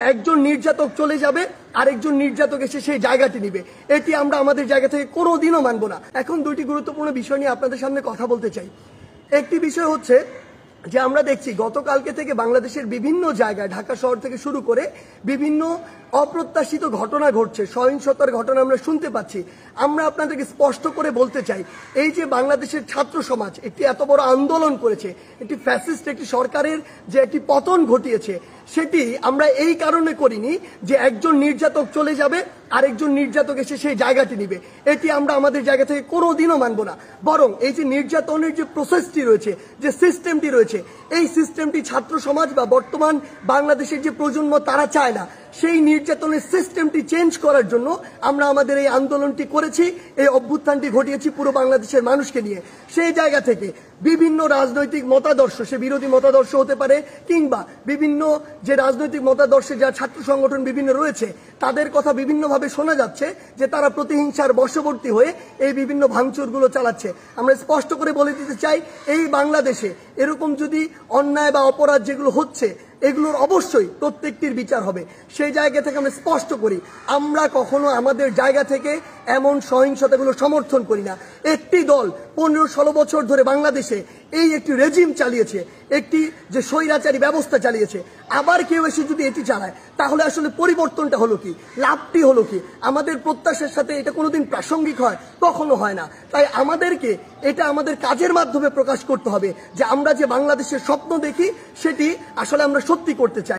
একজন নির্যাতক চলে যাবে আরেকজন নির্যাতক এসে সেই জায়গাটি নিবে, এটি আমরা আমাদের জায়গা থেকে কোনোদিনও মানব না। এখন দুইটি গুরুত্বপূর্ণ বিষয় নিয়ে আপনাদের সামনে কথা বলতে চাই। একটি বিষয় হচ্ছে যে আমরা দেখছি গতকালকে থেকে বাংলাদেশের বিভিন্ন জায়গায়, ঢাকা শহর থেকে শুরু করে বিভিন্ন অপ্রত্যাশিত ঘটনা ঘটছে, সহিংসতার ঘটনা আমরা শুনতে পাচ্ছি। আমরা আপনাদেরকে স্পষ্ট করে বলতে চাই, এই যে বাংলাদেশের ছাত্র সমাজ একটি এত বড় আন্দোলন করেছে, একটি ফ্যাসিস্ট একটি সরকারের যে একটি পতন ঘটিয়েছে, সেটি আমরা এই কারণে করিনি যে একজন নির্যাতক চলে যাবে আরেকজন নির্যাতক এসে সেই জায়গাটি নিবে, এটি আমরা আমাদের জায়গা থেকে কোনোদিনও মানব না। বরং এই যে নির্যাতনের যে প্রসেসটি রয়েছে, যে সিস্টেমটি রয়েছে, এই সিস্টেমটি ছাত্র সমাজ বা বর্তমান বাংলাদেশের যে প্রজন্ম তারা চায় না। সেই নির্যাতনের সিস্টেমটি চেঞ্জ করার জন্য আমরা আমাদের এই আন্দোলনটি করেছি, এই অভ্যুত্থানটি ঘটিয়েছি পুরো বাংলাদেশের মানুষকে নিয়ে। সেই জায়গা থেকে বিভিন্ন রাজনৈতিক মতাদর্শ, সে বিরোধী মতাদর্শ হতে পারে কিংবা বিভিন্ন যে রাজনৈতিক মতাদর্শে যা ছাত্র সংগঠন বিভিন্ন রয়েছে, তাদের কথা বিভিন্নভাবে শোনা যাচ্ছে যে তারা প্রতিহিংসার বশবর্তী হয়ে এই বিভিন্ন ভাঙচুরগুলো চালাচ্ছে। আমরা স্পষ্ট করে বলে দিতে চাই, এই বাংলাদেশে এরকম যদি অন্যায় বা অপরাধ যেগুলো হচ্ছে, এগুলোর অবশ্যই প্রত্যেকটির বিচার হবে। সেই জায়গা থেকে আমরা স্পষ্ট করি, আমরা কখনো আমাদের জায়গা থেকে এমন সহিংসতাগুলো সমর্থন করি না। একটি দল 15-16 বছর ধরে বাংলাদেশে এই একটি রেজিম চালিয়েছে, একটি যে স্বৈরাচারী ব্যবস্থা চালিয়েছে, আবার কেউ এসে যদি এটি চালায়, তাহলে আসলে পরিবর্তনটা হলো কি, লাভটি হলো কি? আমাদের প্রত্যাশার সাথে এটা কোনোদিন প্রাসঙ্গিক হয়? কখনো হয় না। তাই আমাদেরকে এটা আমাদের কাজের মাধ্যমে প্রকাশ করতে হবে যে আমরা যে বাংলাদেশের স্বপ্ন দেখি, সেটি আসলে আমরা সত্যি করতে চাই।